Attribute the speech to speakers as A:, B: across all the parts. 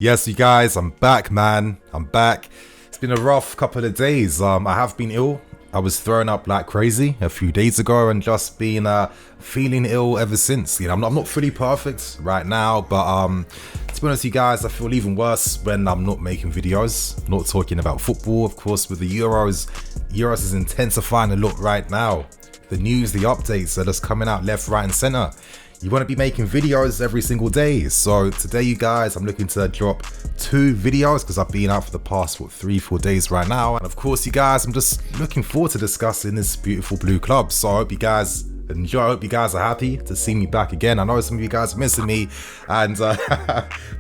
A: Yes, you guys, I'm back, man. I'm back. It's been a rough couple of days. I have been ill. I was thrown up like crazy a few days ago and just been feeling ill ever since. You know, I'm not fully perfect right now, but to be honest, you guys, I feel even worse when I'm not making videos, not talking about football. Of course, with the Euros is intensifying a lot right now. The news, the updates are just coming out left, right, and center. You want to be making videos every single day. So today, you guys, I'm looking to drop 2 videos because I've been out for the past 3-4 days right now. And of course, you guys, I'm just looking forward to discussing this beautiful blue club. So I hope you guys enjoy. I hope you guys are happy to see me back again. I know some of you guys are missing me. And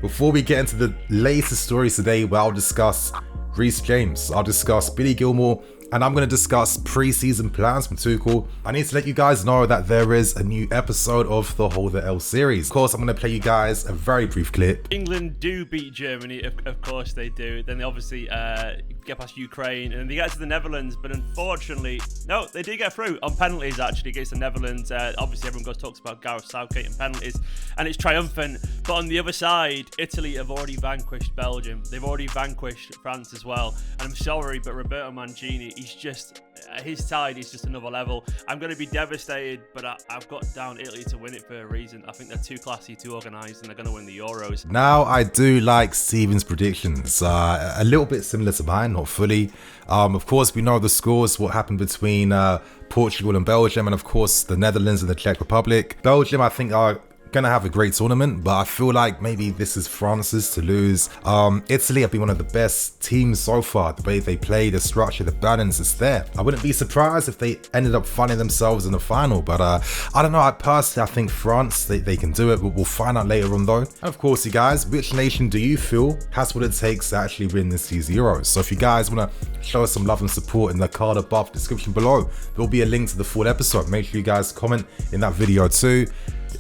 A: before we get into the latest stories today, where I'll discuss Reece James, I'll discuss Billy Gilmour, and I'm going to discuss pre-season plans from Tuchel. I need to let you guys know that there is a new episode of the Hold the L series. Of course, I'm going to play you guys a very brief clip.
B: England do beat Germany, of course they do. Then they obviously get past Ukraine, and then they get to the Netherlands, but unfortunately, no, they did get through on penalties actually against the Netherlands. Obviously, everyone talks about Gareth Southgate and penalties, and it's triumphant. But on the other side, Italy have already vanquished Belgium. They've already vanquished France as well. And I'm sorry, but Roberto Mancini, he's just, his side is just another level. I'm going to be devastated, but I've got down Italy to win it for a reason. I think they're too classy, too organised, and they're going to win the Euros.
A: Now, I do like Steven's predictions. A little bit similar to mine, not fully. Of course, we know the scores, what happened between Portugal and Belgium, and of course, the Netherlands and the Czech Republic. Belgium, I think, are gonna have a great tournament, but I feel like maybe this is France's to lose. Italy have been one of the best teams so far. The way they play, the structure, the balance is there. I wouldn't be surprised if they ended up finding themselves in the final, but I don't know. I think France, they can do it, but we'll find out later on though. And of course, you guys, which nation do you feel has what it takes to actually win this year's Euros? So if you guys want to show us some love and support, in the card above, description below, there'll be a link to the full episode. Make sure you guys comment in that video too.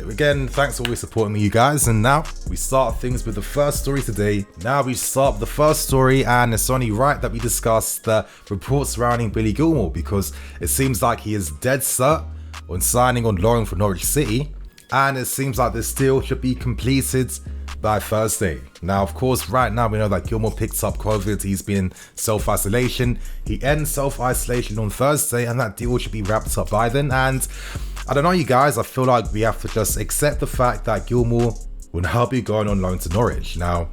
A: Again, thanks for always supporting me, you guys. And now we start things with the first story today. Now we start with the first story, and it's only right that we discuss the reports surrounding Billy Gilmour, because it seems like he is dead set on signing on loan for Norwich City, and it seems like this deal should be completed by Thursday. Now, of course, right now we know that Gilmour picked up COVID. He's been in self-isolation. He ends self-isolation on Thursday, and that deal should be wrapped up by then. And I don't know, you guys, I feel like we have to just accept the fact that Gilmour will now be going on loan to Norwich. Now,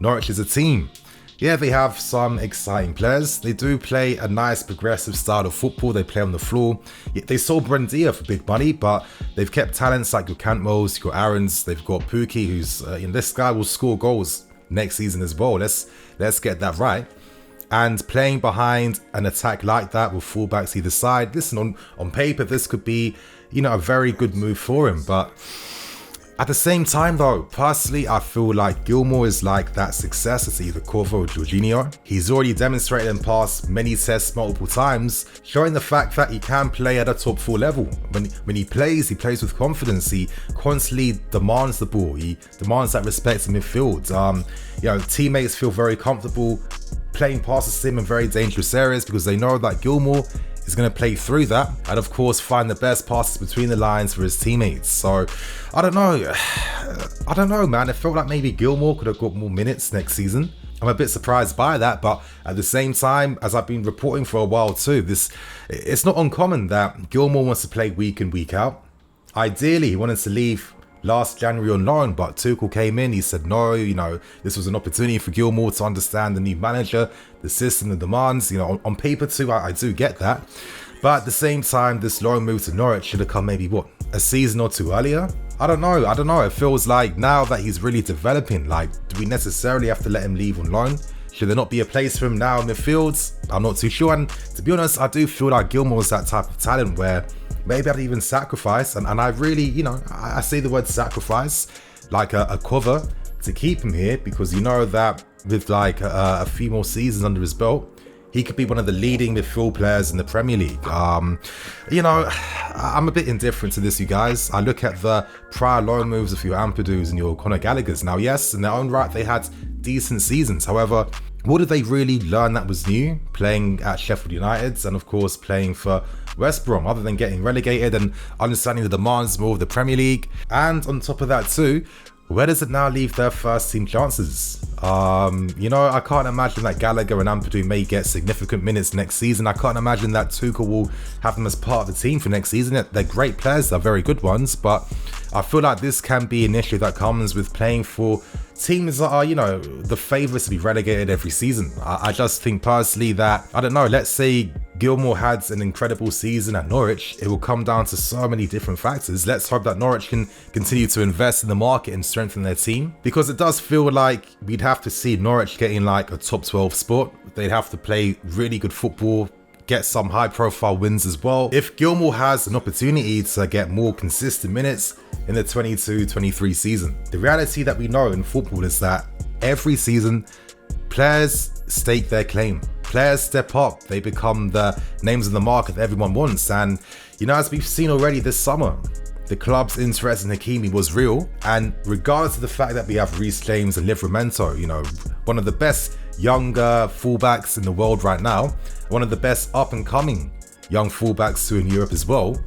A: Norwich is a team. Yeah, they have some exciting players. They do play a nice progressive style of football. They play on the floor. They sold Buendia for big money, but they've kept talents like your Cantwells, your Aarons. They've got Pukki, who's, this guy will score goals next season as well. Let's get that right. And playing behind an attack like that with fullbacks either side, listen, on paper, this could be, a very good move for him. But at the same time, though, personally, I feel like Gilmour is like that success. It's either Corvo or Jorginho. He's already demonstrated and passed many tests multiple times, showing the fact that he can play at a top 4 level. When he plays with confidence. He constantly demands the ball. He demands that respect in midfield. Teammates feel very comfortable playing past him in very dangerous areas because they know that Gilmour is going to play through that and of course find the best passes between the lines for his teammates. So I don't know, man. It felt like maybe Gilmour could have got more minutes next season. I'm a bit surprised by that, but at the same time, as I've been reporting for a while too, it's not uncommon that Gilmour wants to play week in, week out. Ideally, he wanted to leave last January on loan, but Tuchel came in. He said no, this was an opportunity for Gilmour to understand the new manager, the system, the demands. On paper too, I do get that, but at the same time, this loan move to Norwich should have come maybe a season or 2 earlier. I don't know. It feels like now that he's really developing, like, do we necessarily have to let him leave on loan? Should there not be a place for him now in midfield? I'm not too sure. And to be honest, I do feel like Gilmour is that type of talent where maybe I'd even sacrifice, and I really, I say the word sacrifice, like a cover to keep him here, because that with like a few more seasons under his belt, he could be one of the leading midfield players in the Premier League. I'm a bit indifferent to this, you guys. I look at the prior loan moves of your Ampadu and your Conor Gallagher's. Now, yes, in their own right, they had decent seasons. However, what did they really learn that was new? Playing at Sheffield United and, of course, playing for West Brom, other than getting relegated and understanding the demands more of the Premier League. And on top of that too, where does it now leave their first team chances? I can't imagine that Gallagher and Ampadu may get significant minutes next season. I can't imagine that Tuchel will have them as part of the team for next season. They're great players, they're very good ones, but I feel like this can be an issue that comes with playing for teams that are, the favourites to be relegated every season. I just think personally that, I don't know, let's say Gilmour had an incredible season at Norwich. It will come down to so many different factors. Let's hope that Norwich can continue to invest in the market and strengthen their team, because it does feel like we'd have to see Norwich getting like a top 12 spot. They'd have to play really good football, get some high profile wins as well. If Gilmour has an opportunity to get more consistent minutes in the 22-23 season. The reality that we know in football is that every season, players stake their claim. Players step up, they become the names in the market that everyone wants. And, as we've seen already this summer, the club's interest in Hakimi was real. And regardless of the fact that we have Reece James and Livramento, one of the best younger fullbacks in the world right now, one of the best up and coming young fullbacks too in Europe as well,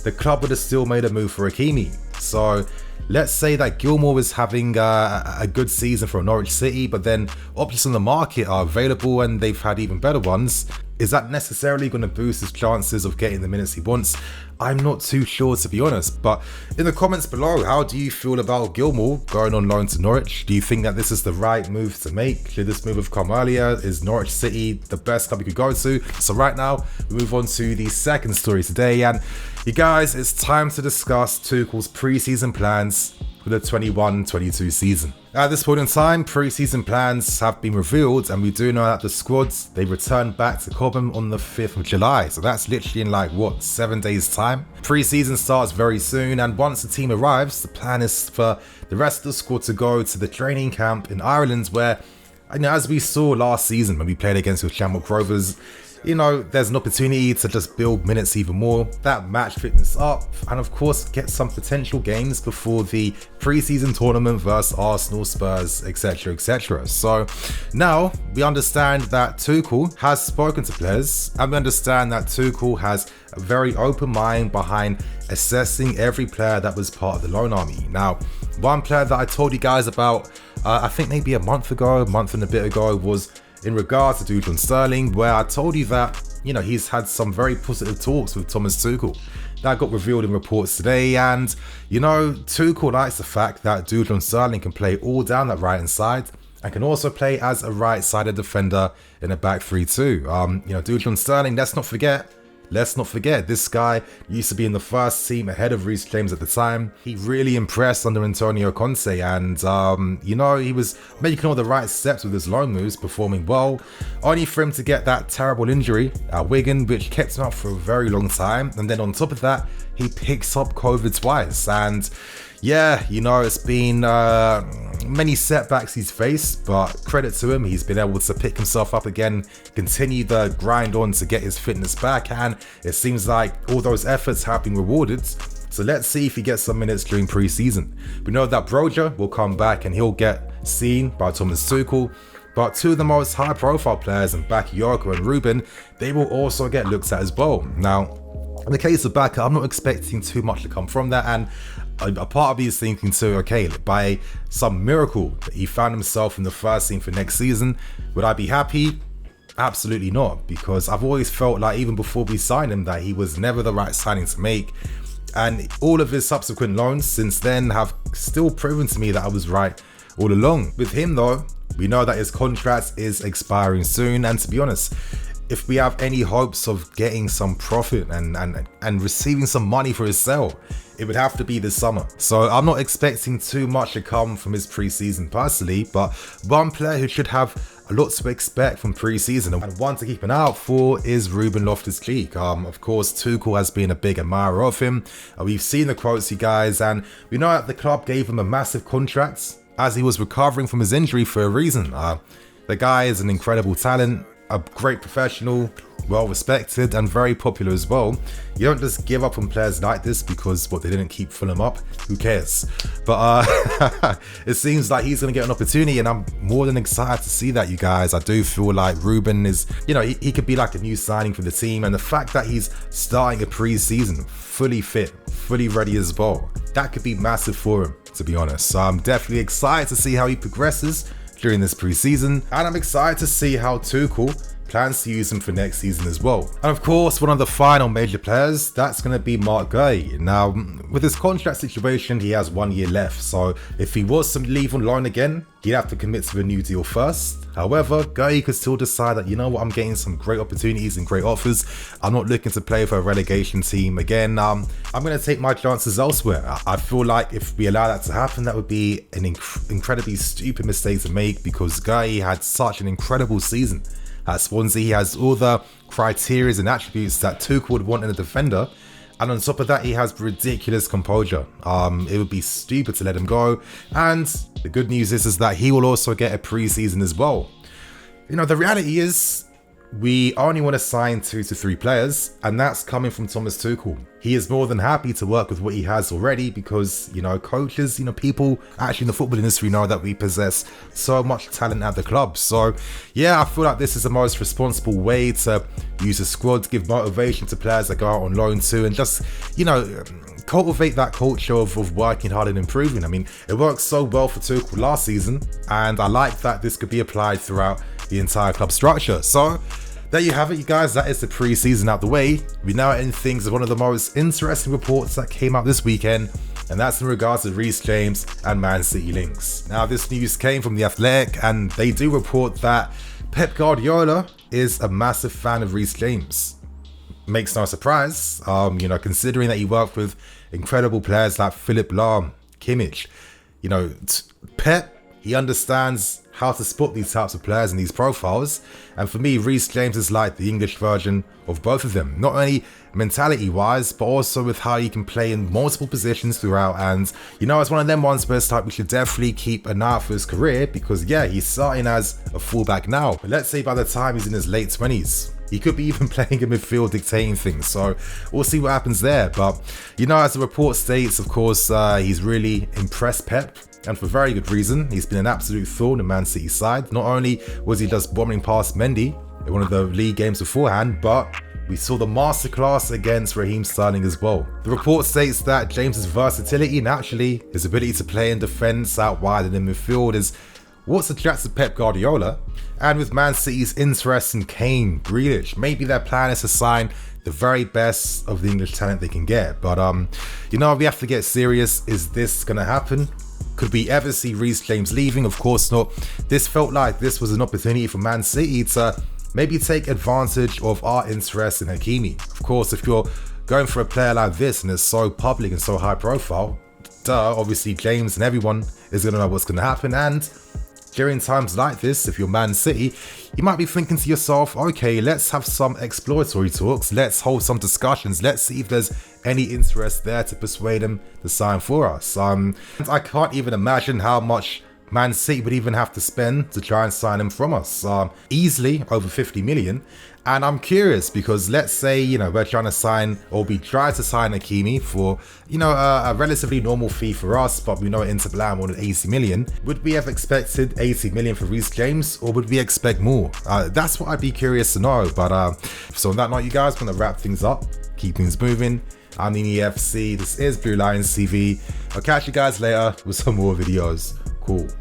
A: the club would have still made a move for Hakimi. So let's say that Gilmour is having a good season for Norwich City, but then options on the market are available and they've had even better ones. Is that necessarily going to boost his chances of getting the minutes he wants? I'm not too sure, to be honest. But in the comments below, how do you feel about Gilmour going on loan to Norwich? Do you think that this is the right move to make? Should this move have come earlier? Is Norwich City the best club you could go to? So right now, we move on to the second story today. And you guys, it's time to discuss Tuchel's pre-season plans for the 21-22 season. At this point in time, pre-season plans have been revealed, and we do know that the squads, they return back to Cobham on the 5th of July. So that's literally in 7 days time. Pre-season starts very soon, and once the team arrives, the plan is for the rest of the squad to go to the training camp in Ireland, where, as we saw last season when we played against the Shamrock Rovers, there's an opportunity to just build minutes even more, that match fitness up, and of course get some potential games before the pre-season tournament versus Arsenal, Spurs, etc, etc. So now we understand that Tuchel has spoken to players, and we understand that Tuchel has a very open mind behind assessing every player that was part of the loan army. Now, one player that I told you guys about, I think maybe a month and a bit ago, was in regards to Dujon Sterling, where I told you that, he's had some very positive talks with Thomas Tuchel. That got revealed in reports today, and, Tuchel likes the fact that Dujon Sterling can play all down that right-hand side and can also play as a right-sided defender in a back 3-2. Dujon Sterling, let's not forget, this guy used to be in the first team ahead of Reece James at the time. He really impressed under Antonio Conte, and, he was making all the right steps with his loan moves, performing well, only for him to get that terrible injury at Wigan, which kept him out for a very long time. And then on top of that, he picks up COVID twice. And yeah, it's been many setbacks he's faced, but credit to him, he's been able to pick himself up again, continue the grind on to get his fitness back, and it seems like all those efforts have been rewarded. So let's see if he gets some minutes during pre-season. We know that Broja will come back and he'll get seen by Thomas Tuchel, but two of the most high-profile players in Bakayoko and Ruben, they will also get looked at as well. Now, in the case of Baka, I'm not expecting too much to come from that, and a part of me is thinking too, okay, by some miracle that he found himself in the first team for next season, would I be happy? Absolutely not, because I've always felt like even before we signed him that he was never the right signing to make, and all of his subsequent loans since then have still proven to me that I was right all along. With him though, we know that his contract is expiring soon, and to be honest, if we have any hopes of getting some profit and receiving some money for his sale, it would have to be this summer. So I'm not expecting too much to come from his pre-season personally, but one player who should have a lot to expect from pre-season and one to keep an eye out for is Ruben Loftus-Cheek. Of course, Tuchel has been a big admirer of him. We've seen the quotes, you guys, and we know that the club gave him a massive contract as he was recovering from his injury for a reason. The guy is an incredible talent, a great professional, well respected and very popular as well. You don't just give up on players like this because they didn't keep Fulham up. Who cares? But it seems like he's going to get an opportunity, and I'm more than excited to see that, you guys. I do feel like Ruben is, he could be like a new signing for the team, and the fact that he's starting a pre-season fully fit, fully ready as well, that could be massive for him, to be honest. So I'm definitely excited to see how he progresses during this pre-season, and I'm excited to see how Tuchel plans to use him for next season as well. And of course, one of the final major players, that's going to be Marc Guéhi. Now, with his contract situation, he has 1 year left, so if he was to leave on loan again, he'd have to commit to a new deal first. However, Guéhi could still decide that, I'm getting some great opportunities and great offers. I'm not looking to play for a relegation team again. I'm going to take my chances elsewhere. I feel like if we allow that to happen, that would be an incredibly stupid mistake to make, because Guéhi had such an incredible season at Swansea. He has all the criteria and attributes that Tuchel would want in a defender, and on top of that, he has ridiculous composure. It would be stupid to let him go, and the good news is that he will also get a pre-season as well. The reality is, we only want to sign 2 to 3 players, and that's coming from Thomas Tuchel. He is more than happy to work with what he has already because, coaches, people actually in the football industry know that we possess so much talent at the club. So, yeah, I feel like this is the most responsible way to use a squad, to give motivation to players that go out on loan too, and just, cultivate that culture of working hard and improving. I mean, it worked so well for Tuchel last season, and I like that this could be applied throughout the entire club structure. So there you have it, you guys. That is the pre-season out the way. We now end things with one of the most interesting reports that came out this weekend, and that's in regards to Reece James and Man City links. Now, this news came from The Athletic, and they do report that Pep Guardiola is a massive fan of Reece James. Makes no surprise, considering that he worked with incredible players like Philipp Lahm, Kimmich. Pep, he understands how to spot these types of players and these profiles, and for me, Reece James is like the English version of both of them, not only mentality wise, but also with how he can play in multiple positions throughout. And it's one of them ones where it's like we should definitely keep an eye out for his career, because yeah, he's starting as a fullback now, but let's say by the time he's in his late 20s, he could be even playing in midfield, dictating things. So we'll see what happens there. But, as the report states, of course, he's really impressed Pep, and for very good reason. He's been an absolute thorn in Man City's side. Not only was he just bombing past Mendy in one of the league games beforehand, but we saw the masterclass against Raheem Sterling as well. The report states that James's versatility and actually his ability to play in defence out wide and in midfield is what's attracted Pep Guardiola. And with Man City's interest in Kane, Grealish, maybe their plan is to sign the very best of the English talent they can get. But we have to get serious. Is this gonna happen? Could we ever see Reece James leaving? Of course not. This felt like this was an opportunity for Man City to maybe take advantage of our interest in Hakimi. Of course, if you're going for a player like this and it's so public and so high profile, obviously James and everyone is going to know what's going to happen. And during times like this, if you're Man City, you might be thinking to yourself, okay, let's have some exploratory talks, let's hold some discussions, let's see if there's any interest there to persuade him to sign for us. I can't even imagine how much Man City would even have to spend to try and sign him from us. Easily over 50 million. And I'm curious because let's say, we're trying to sign, or we try to sign Hakimi for, a relatively normal fee for us, but we know Inter Milan wanted 80 million. Would we have expected 80 million for Reece James, or would we expect more? That's what I'd be curious to know. But so on that note, you guys, I'm going to wrap things up, keep things moving. I'm the EFC, this is Blue Lions TV. I'll catch you guys later with some more videos. Cool.